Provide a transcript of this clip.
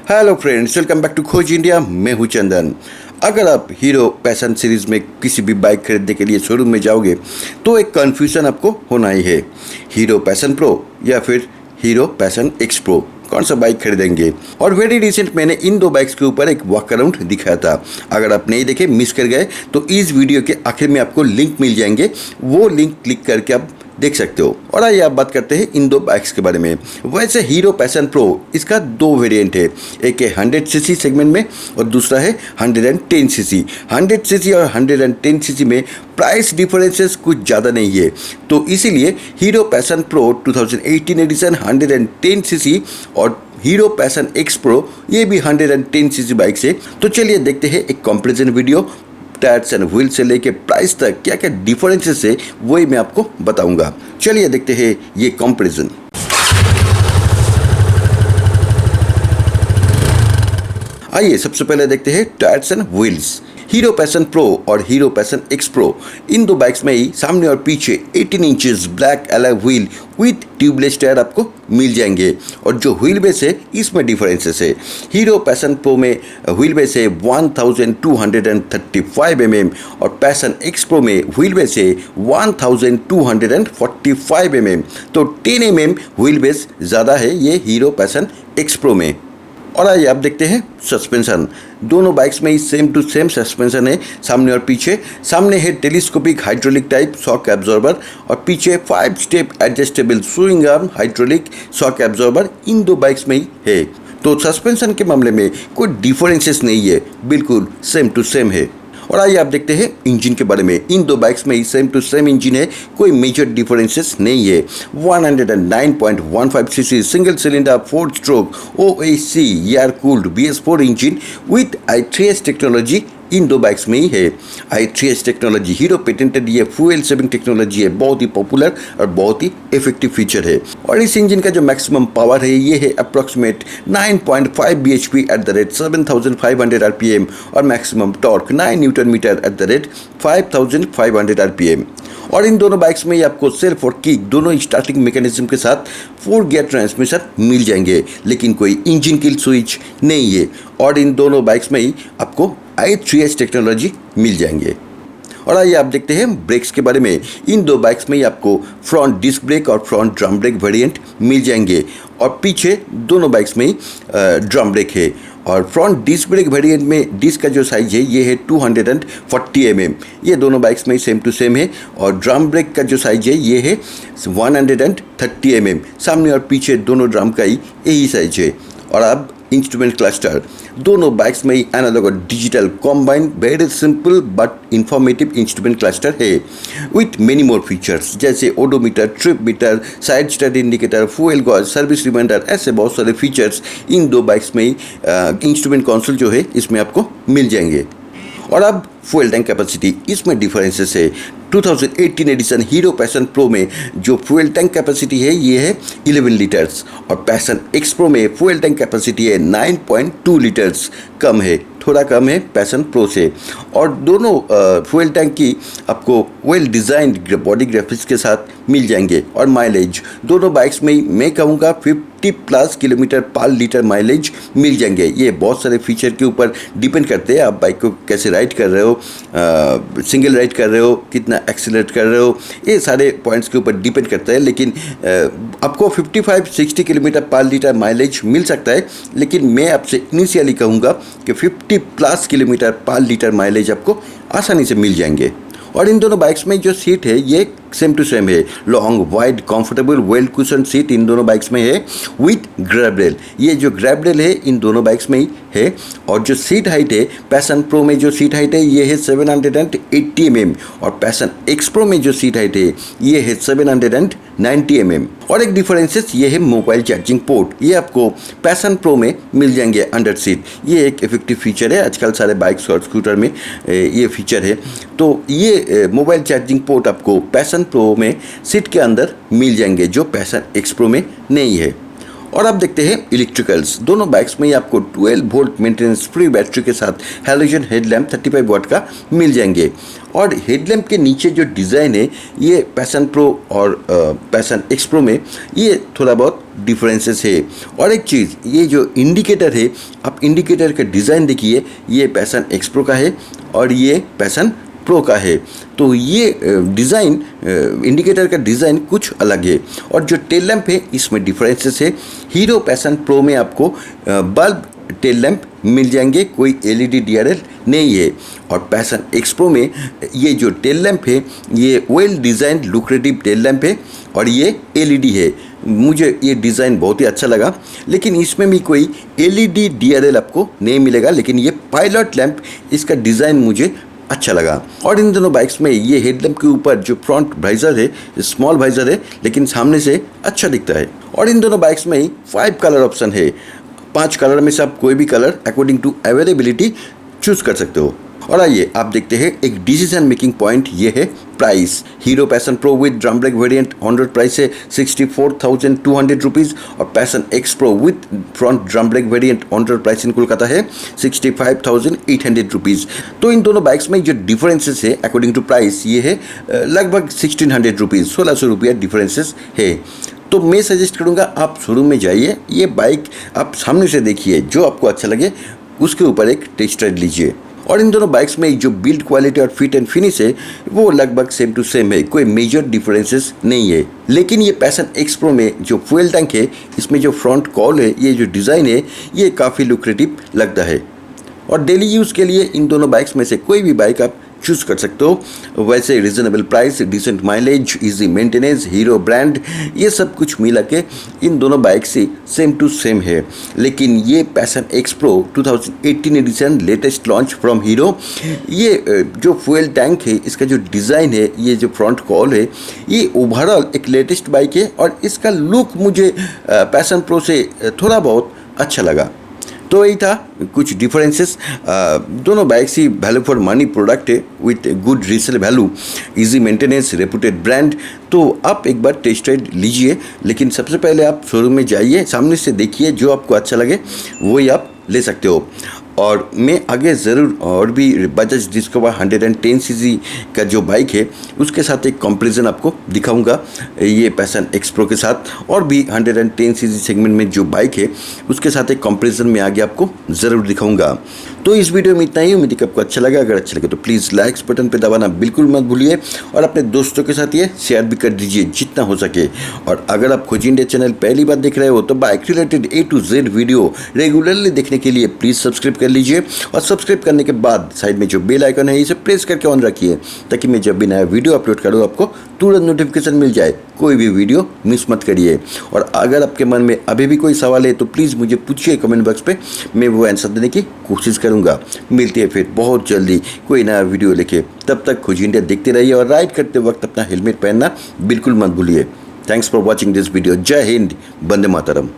Hello friends, welcome back to Khoj India. मैं हूं चंदन। अगर आप हीरो पैशन सीरीज़ में किसी भी बाइक खरीदने के लिए शोरूम में जाओगे तो एक कन्फ्यूज़न आपको होना ही है। हीरो पैशन प्रो या फिर हीरो पैशन एक्स प्रो, कौन सा बाइक खरीदेंगे। और वेरी रिसेंट मैंने इन दो बाइक्स के ऊपर एक वॉक अराउंड दिखाया था। अगर आप नहीं देखे, मिस कर गए, तो इस वीडियो के आखिर में आपको लिंक मिल जाएंगे, वो लिंक क्लिक करके आप देख सकते हो। और आइए आप बात करते हैं इन दो बाइक्स के बारे में। वैसे हीरो पैशन प्रो, इसका दो वेरिएंट है, एक है 100 सीसी सेगमेंट में और दूसरा है 110 सीसी। 100 सीसी और 110 सीसी में प्राइस डिफरेंसेस कुछ ज़्यादा नहीं है, तो इसीलिए Hero Passion Pro 2018 edition 110 CC और हीरो पैशन एक्स प्रो ये भी 110 सीसी बाइक है। तो चलिए देखते हैं एक comparison video. Tyres and wheel से लेके प्राइस तक क्या क्या डिफरेंसेस है वही मैं आपको बताऊंगा। चलिए देखते हैं ये कंपैरिजन। आइए सबसे पहले देखते हैं tyres and wheels. Hero Passion pro और हीरो पैशन एक्स प्रो, इन दो बाइक्स में ही सामने और पीछे 18 inches black alloy wheel with tubeless tyre आपको मिल जाएंगे। और जो व्हील बेस है इसमें डिफरेंसेस है। हीरो पैशन प्रो में व्हील बेस है 1235 mm और पैशन एक्स प्रो में व्हील बेस है 1245 mm। तो 10 mm व्हील बेस ज़्यादा है ये हीरो पैशन एक्स प्रो में। और आइए आप देखते हैं सस्पेंशन। दोनों बाइक्स में ही सेम टू सेम सस्पेंशन है, सामने और पीछे। सामने है telescopic hydraulic type shock absorber और पीछे 5 step adjustable swing arm hydraulic shock absorber इन दो बाइक्स में ही है। तो सस्पेंशन के मामले में कोई डिफरेंसेस नहीं है, बिल्कुल सेम टू सेम है। और आइए आप देखते हैं इंजन के बारे में। इन दो बाइक्स में ही सेम टू सेम इंजन है, कोई मेजर डिफरेंसेस नहीं है। 109.15 CC single cylinder 4 stroke OAC air cooled BS4 engine with i3S technology in दो बाइक्स में ही है। i3S टेक्नोलॉजी हीरो पेटेंटेड ये फ्यूल सेविंग टेक्नोलॉजी है, बहुत ही पॉपुलर और बहुत ही इफेक्टिव फीचर है। और इस इंजन का जो मैक्सिमम पावर है ये है approximate 9.5 bhp at the rate 7500 rpm और maximum torque 9 newton metre at the rate 5500 rpm। और इन दोनों बाइक्स में ही आपको सेल्फ और किक दोनों स्टार्टिंग मैकेनिज्म के साथ 4 गियर ट्रांसमिशन मिल जाएंगे, लेकिन कोई इंजन किल स्विच नहीं है। और इन दोनों बाइक्स में ही आपको i3S टेक्नोलॉजी मिल जाएंगे। और आइए आप देखते हैं ब्रेक्स के बारे में। इन दो बाइक्स में ही आपको फ्रंट डिस्क ब्रेक और फ्रंट ड्रम ब्रेक वेरिएंट मिल जाएंगे और पीछे दोनों बाइक्स में ही ड्रम ब्रेक है। और फ्रंट डिस्क ब्रेक वेरिएंट में डिस्क का जो साइज है ये है 240 mm, ये दोनों बाइक्स में ही सेम टू सेम है। और ड्रम ब्रेक का जो साइज है ये है 130 mm, सामने और पीछे दोनों ड्रम का ही यही साइज है। और अब इंस्ट्रूमेंट क्लस्टर, दोनों बाइक्स में ही एनालॉग और digital combine very simple but informative instrument cluster है विथ मेनी मोर फीचर्स, जैसे odometer, trip meter, side start indicator, fuel gauge, service reminder, ऐसे बहुत सारे फीचर्स इन दो बाइक्स में ही इंस्ट्रूमेंट कंसोल जो है इसमें आपको मिल जाएंगे। और अब फ्यूल टैंक कैपेसिटी, इसमें डिफरेंसेस है। 2018 एडिशन हीरो पैशन प्रो में जो फ्यूल टैंक कैपेसिटी है ये है 11 लीटर्स और पैशन एक्स प्रो में फ्यूल टैंक कैपेसिटी है 9.2 लीटर्स, कम है, थोड़ा कम है पैशन प्रो से। और दोनों फ्यूल टैंक की आपको वेल डिज़ाइंड बॉडी ग्राफिक्स के साथ मिल जाएंगे। और माइलेज दोनों बाइक्स में ही मैं कहूँगा 50+ किलोमीटर पर लीटर माइलेज मिल जाएंगे। ये बहुत सारे फीचर के ऊपर डिपेंड करते हैं, आप बाइक को कैसे राइड कर रहे हो, सिंगल राइड कर रहे हो, कितना एक्सीलरेट कर रहे हो, ये सारे पॉइंट्स के ऊपर डिपेंड करता है। लेकिन आपको 55-60 किलोमीटर पर लीटर माइलेज मिल सकता है, लेकिन मैं आपसे इनिशियली कहूँगा कि 50+ किलोमीटर पर लीटर माइलेज आपको आसानी से मिल जाएंगे। और इन दोनों बाइक्स में जो सीट है ये सेम टू सेम है, long wide comfortable well cushion seat इन दोनों बाइक्स में है विथ ग्रैब रेल। ये जो ग्रैब रेल है इन दोनों बाइक्स में ही है। और जो सीट हाइट है, पैशन प्रो में जो सीट हाइट है ये है 780 mm और पैशन एक्स प्रो में जो सीट हाइट है ये है 790 mm। और एक डिफरेंसेस ये है मोबाइल चार्जिंग पोर्ट, ये आपको पैशन प्रो में मिल जाएंगे अंडर सीट। ये एक इफेक्टिव फीचर है, आजकल सारे बाइक्स और स्कूटर में ये फीचर है। तो ये मोबाइल चार्जिंग पोर्ट आपको पैशन प्रो में सीट के अंदर मिल जाएंगे, जो पैशन एक्स प्रो में नहीं है। और अब देखते हैं इलेक्ट्रिकल्स। दोनों बाइक्स में ही आपको 12 वोल्ट मेंटेनेंस फ्री बैटरी के साथ हैलोजन हेडलैम्प 35 वाट का मिल जाएंगे। और हेडलैम्प के नीचे जो डिज़ाइन है ये पैशन प्रो और पैशन एक्स प्रो में ये थोड़ा बहुत डिफरेंसेस है। और एक चीज़, ये जो इंडिकेटर है, आप इंडिकेटर का डिज़ाइन देखिए, ये पैशन एक्स प्रो का है और ये पैशन प्रो का है। तो ये डिज़ाइन, इंडिकेटर का डिज़ाइन कुछ अलग है। और जो टेल लैंप है इसमें डिफरेंसेस है। हीरो पैशन प्रो में आपको बल्ब टेल लैंप मिल जाएंगे, कोई एलईडी डीआरएल नहीं है। और पैशन एक्स प्रो में ये जो टेल लैंप है ये well designed lucrative tail lamp है और ये एलईडी है। मुझे ये डिज़ाइन बहुत ही अच्छा लगा, लेकिन इसमें भी कोई एलईडी डीआरएल आपको नहीं मिलेगा। लेकिन ये पायलट लैंप, इसका डिज़ाइन मुझे अच्छा लगा। और इन दोनों बाइक्स में ये हेडलैम्प के ऊपर जो फ्रंट वाइजर है, स्मॉल वाइजर है, लेकिन सामने से अच्छा दिखता है। और इन दोनों बाइक्स में ही 5 कलर ऑप्शन है। 5 कलर में से आप कोई भी colour according to availability choose कर सकते हो। और आइए आप देखते हैं एक डिसीजन मेकिंग पॉइंट, ये है price. Hero Passion pro with drum brake variant on road price है 64,200 रुपीज़ और passion X pro with front drum brake variant on road price in Kolkata है 65,800 रुपीज़। तो इन दोनों बाइक्स में जो डिफरेंसेस है अकॉर्डिंग टू प्राइस, ये है लगभग 1600 रुपीज़, 1600 रुपया डिफरेंसेस है। तो मैं सजेस्ट करूँगा आप शोरूम में जाइए, ये बाइक आप सामने से देखिए, जो आपको अच्छा लगे उसके ऊपर एक टेस्ट राइड लीजिए। और इन दोनों बाइक्स में जो बिल्ड क्वालिटी और फिट एंड फिनिश है वो लगभग सेम टू सेम है, कोई मेजर डिफरेंसेस नहीं है। लेकिन ये पैशन एक्स प्रो में जो फ्यूल टैंक है, इसमें जो फ्रंट कॉल है, ये जो डिज़ाइन है, ये काफ़ी लुक्रेटिव लगता है। और डेली यूज़ के लिए इन दोनों बाइक्स में से कोई भी बाइक आप चूज़ कर सकते हो। वैसे reasonable price, decent mileage, easy maintenance, Hero brand, ये सब कुछ मिला के इन दोनों बाइक से सेम टू सेम है। लेकिन ये Passion X Pro 2018 edition latest launch from Hero, ये जो फ्यूल टैंक है, इसका जो डिज़ाइन है, ये जो फ्रंट कॉल है, ये ओवरऑल एक लेटेस्ट बाइक है और इसका लुक मुझे पैशन प्रो से थोड़ा बहुत अच्छा लगा। तो यही था कुछ डिफरेंसेस। दोनों बाइक्स ही वैल्यू फॉर मनी प्रोडक्ट है with good resale value, easy maintenance, reputed brand. तो आप एक बार टेस्ट राइड लीजिए, लेकिन सबसे पहले आप शोरूम में जाइए, सामने से देखिए, जो आपको अच्छा लगे वही आप ले सकते हो। और मैं आगे ज़रूर और भी बजाज डिस्कवर 110 सीसी का जो बाइक है उसके साथ एक कंपैरिजन आपको दिखाऊंगा, ये पैशन एक्स प्रो के साथ। और भी 110 सीसी सेगमेंट में जो बाइक है उसके साथ एक कंपैरिजन में आगे आपको ज़रूर दिखाऊंगा। तो इस वीडियो में इतना ही। उम्मीद है कि आपको अच्छा लगा। अगर अच्छा लगे तो प्लीज़ लाइक्स बटन पे दबाना बिल्कुल मत भूलिए और अपने दोस्तों के साथ ये शेयर भी कर दीजिए जितना हो सके। और अगर आप खोज इंडिया चैनल पहली बार देख रहे हो तो bike related A to Z video regularly देखने के लिए प्लीज़ सब्सक्राइब कर लीजिए। और सब्सक्राइब करने के बाद साइड में जो बेल आइकन है इसे प्रेस करके ऑन रखिए, ताकि मैं जब भी नया वीडियो अपलोड करूँ आपको तुरंत नोटिफिकेशन मिल जाए। कोई भी वीडियो मिस मत करिए। और अगर आपके मन में अभी भी कोई सवाल है तो प्लीज़ मुझे पूछिए कमेंट बॉक्स पे, मैं वो आंसर देने की कोशिश करूँगा। मिलते हैं फिर बहुत जल्दी कोई नया वीडियो लेके। तब तक खोज इंडिया देखते रहिए और राइड करते वक्त अपना हेलमेट पहनना बिल्कुल मत भूलिए। Thanks for watching this video. जय हिंद, वंदे मातरम।